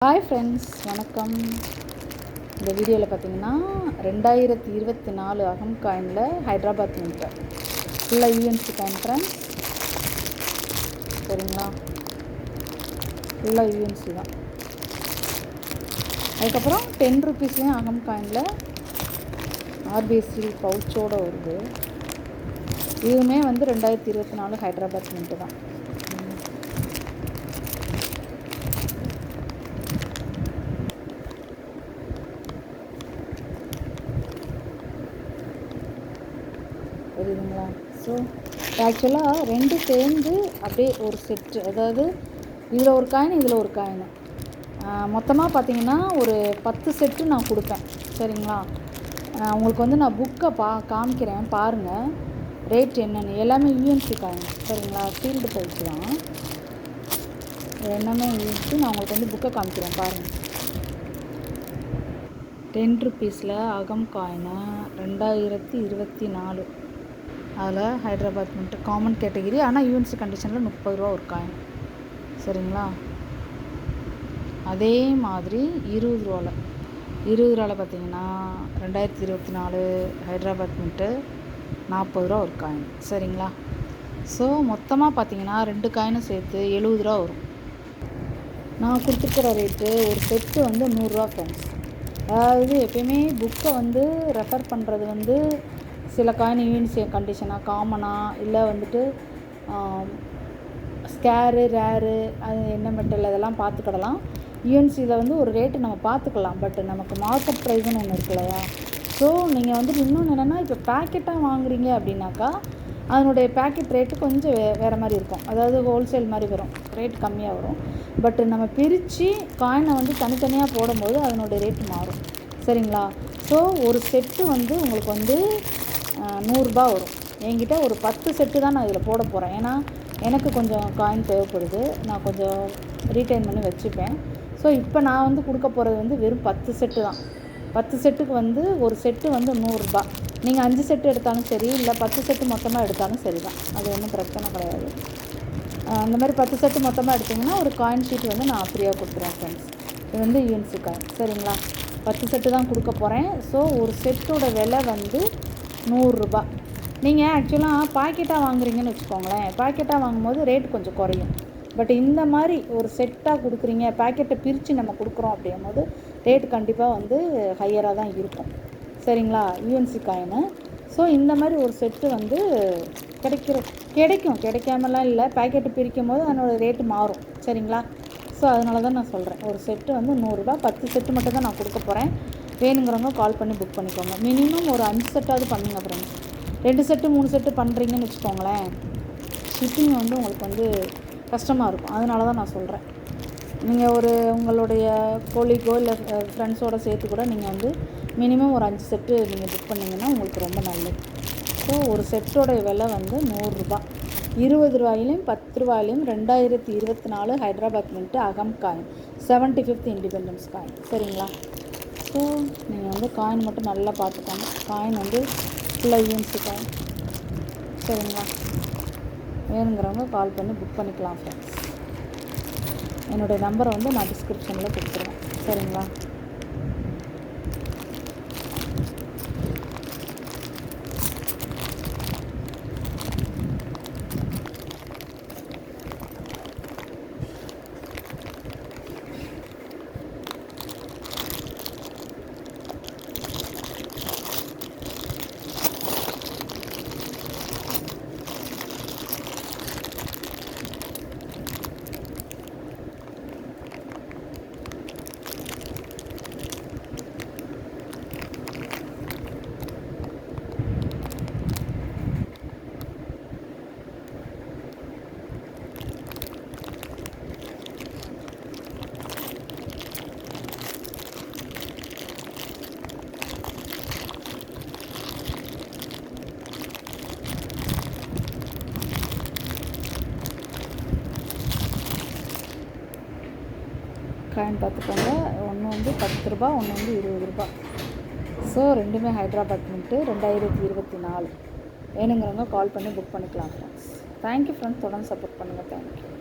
Hi friends, வணக்கம். இந்த வீடியோவில் பார்த்தீங்கன்னா 2024 அகம் காயினில் ஹைதராபாத் மின்ட் ஃபுல்லாக யூஎன்சி காயின் ஃப்ரெண்ட்ஸ். சரிங்களா, ஃபுல்லாக யூஎன்சி தான். அதுக்கப்புறம் 10 ருபீஸ்லேயும் அகம் காயினில் ஆர்பிஎஸ்சி பவுச்சோடு வருது. இதுவுமே வந்து 2024 ஹைதராபாத் மின்ட்டு தான். புரியுதுங்களா? ஸோ ஆக்சுவலாக ரெண்டு சேர்ந்து அப்படியே ஒரு செட்டு, அதாவது இதில் ஒரு காயின் இதில் ஒரு காயின், மொத்தமாக பார்த்தீங்கன்னா ஒரு 10 செட்டு நான் கொடுப்பேன். சரிங்களா, உங்களுக்கு வந்து நான் புக்கை காமிக்கிறேன் பாருங்கள், ரேட் என்னென்னு. எல்லாமே யூஎன்சி காயின். சரிங்களா, ஃபீல்டு ப்ரைஸ் தான் எல்லாமே யூஎன்சி. நான் உங்களுக்கு வந்து புக்கை காமிக்கிறேன் பாருங்கள். 10 ருபீஸில் அகம் காயினு 2024, அதில் ஹைதராபாத் மின்ட் காமன் கேட்டகிரி, ஆனால் யூஎன்சி கண்டிஷனில் 30 ரூபா ஒரு காயின். சரிங்களா, அதே மாதிரி 20 ரூபாவில் பார்த்தீங்கன்னா 2024 ஹைதராபாத் மின்ட்டு 40 ரூபா ஒரு காயின். சரிங்களா, ஸோ மொத்தமாக பார்த்தீங்கன்னா ரெண்டு காயினும் சேர்த்து 70 ரூபா வரும். நான் கொடுத்துருக்குற ரேட்டு ஒரு செட்டு வந்து 100 ரூபா ஃப்ரெண்ட்ஸ். அதாவது எப்பயுமே புக்கை வந்து ரெஃபர் பண்ணுறது வந்து சில காயின் யூஎன்சி கண்டிஷனாக காமனாக, இல்லை வந்துட்டு ஸ்கேரு ரேரு, அது என்ன மெட்டல், அதெல்லாம் பார்த்துக்கிடலாம். யூஎன்சியில் வந்து ஒரு ரேட்டு நம்ம பார்த்துக்கலாம், பட் நமக்கு மார்க்கெட் ப்ரைஸ்னு ஒன்று இருக்கு இல்லையா? ஸோ நீங்கள் வந்துட்டு இன்னொன்று என்னென்னா, இப்போ பேக்கெட்டாக வாங்குறீங்க அப்படின்னாக்கா அதனுடைய பேக்கெட் ரேட்டு கொஞ்சம் வேறு மாதிரி இருக்கும். அதாவது ஹோல்சேல் மாதிரி வரும், ரேட் கம்மியாக வரும். பட் நம்ம பிரித்து காயினை வந்து தனித்தனியாக போடும்போது அதனுடைய ரேட்டு மாறும். சரிங்களா, ஸோ ஒரு செட்டு வந்து உங்களுக்கு வந்து 100 ரூபா வரும். என்கிட்ட ஒரு 10 செட்டு தான் நான் இதில் போட போகிறேன். ஏன்னா எனக்கு கொஞ்சம் காயின் தேவைப்படுது, நான் கொஞ்சம் ரீட்டைன் பண்ணி வச்சுப்பேன். ஸோ இப்போ நான் வந்து கொடுக்க போகிறது வந்து வெறும் 10 செட்டு தான். 10 செட்டுக்கு வந்து ஒரு செட்டு வந்து 100 ரூபா. நீங்கள் 5 செட்டு எடுத்தாலும் சரி, இல்லை 10 செட்டு மொத்தமாக எடுத்தாலும் சரி தான், அது ஒன்றும் பிரச்சனை கிடையாது. அந்த மாதிரி 10 செட்டு மொத்தமாக எடுத்திங்கன்னா ஒரு காயின் ஷீட் வந்து நான் ஃப்ரீயாக கொடுத்துருவேன் ஃப்ரெண்ட்ஸ். இது வந்து யூஎன்சி காயின். சரிங்களா, 10 செட்டு தான் கொடுக்க போகிறேன். ஸோ ஒரு செட்டோட விலை வந்து 100 ரூபா. நீங்கள் ஆக்சுவலாக பாக்கெட்டாக வாங்குறீங்கன்னு வச்சுக்கோங்களேன், பாக்கெட்டாக வாங்கும்போது ரேட் கொஞ்சம் குறையும். பட் இந்த மாதிரி ஒரு செட்டாக கொடுக்குறீங்க, பேக்கெட்டை பிரித்து நம்ம கொடுக்குறோம் அப்படிங்கும்போது ரேட் கண்டிப்பாக வந்து ஹையராக தான் இருக்கும். சரிங்களா, யூஎன்சி காயினு. ஸோ இந்த மாதிரி ஒரு செட்டு வந்து கிடைக்காமலாம் இல்லை, பேக்கெட்டு பிரிக்கும் போது அதனோட ரேட்டு மாறும். சரிங்களா, ஸோ அதனால தான் நான் சொல்கிறேன், ஒரு செட்டு வந்து 100 ரூபா. 10 செட்டு மட்டும் தான் நான் கொடுக்க போகிறேன். வேணுங்கிறவங்க கால் பண்ணி புக் பண்ணிக்கோங்க. மினிமம் ஒரு 5 செட்டாவது பண்ணுங்க ஃப்ரெண்ட்ஸ். 2 செட்டு 3 செட்டு பண்ணுறீங்கன்னு வச்சுக்கோங்களேன், ஷிப்பிங் வந்து உங்களுக்கு வந்து கஷ்டமாக இருக்கும். அதனால தான் நான் சொல்கிறேன், நீங்கள் ஒரு உங்களுடைய கொலீகோ இல்லை ஃப்ரெண்ட்ஸோடு சேர்த்து கூட நீங்கள் வந்து மினிமம் ஒரு 5 செட்டு நீங்கள் புக் பண்ணிங்கன்னா உங்களுக்கு ரொம்ப நல்லது. ஸோ ஒரு செட்டோடைய விலை வந்து 100 ரூபா. 20 ரூபாயிலையும் 10 ரூபாயிலையும் 2024 ஹைதராபாத் மின்ட்டு அகம் காயின், 75th இண்டிபெண்டன்ஸ் காயின். சரிங்களா, ஸோ நீங்கள் வந்து காயின் மட்டும் நல்லா பார்த்துக்கோங்க. காயின் வந்து ஃபுல்லாக யூஎன்சி காயின். சரிங்களா, வேணுங்கிறவங்க கால் பண்ணி புக் பண்ணிக்கலாம் ஃப்ரெண்ட்ஸ். என்னுடைய நம்பரை வந்து நான் டிஸ்கிரிப்ஷனில் கொடுத்துருவேன். சரிங்களா, காயின் பார்த்துக்கோங்க. ஒன்று வந்து 10 ரூபா, ஒன்று வந்து 20 ரூபா. ஸோ ரெண்டுமே ஹைதராபாத் மின்ட்டு 2024. வேணுங்கிறவங்க கால் பண்ணி புக் பண்ணிக்கலாம் ஃப்ரெண்ட்ஸ். தேங்க்யூ ஃப்ரெண்ட்ஸ், தொடர்ந்து சப்போர்ட் பண்ணுங்கள். தேங்க்யூ.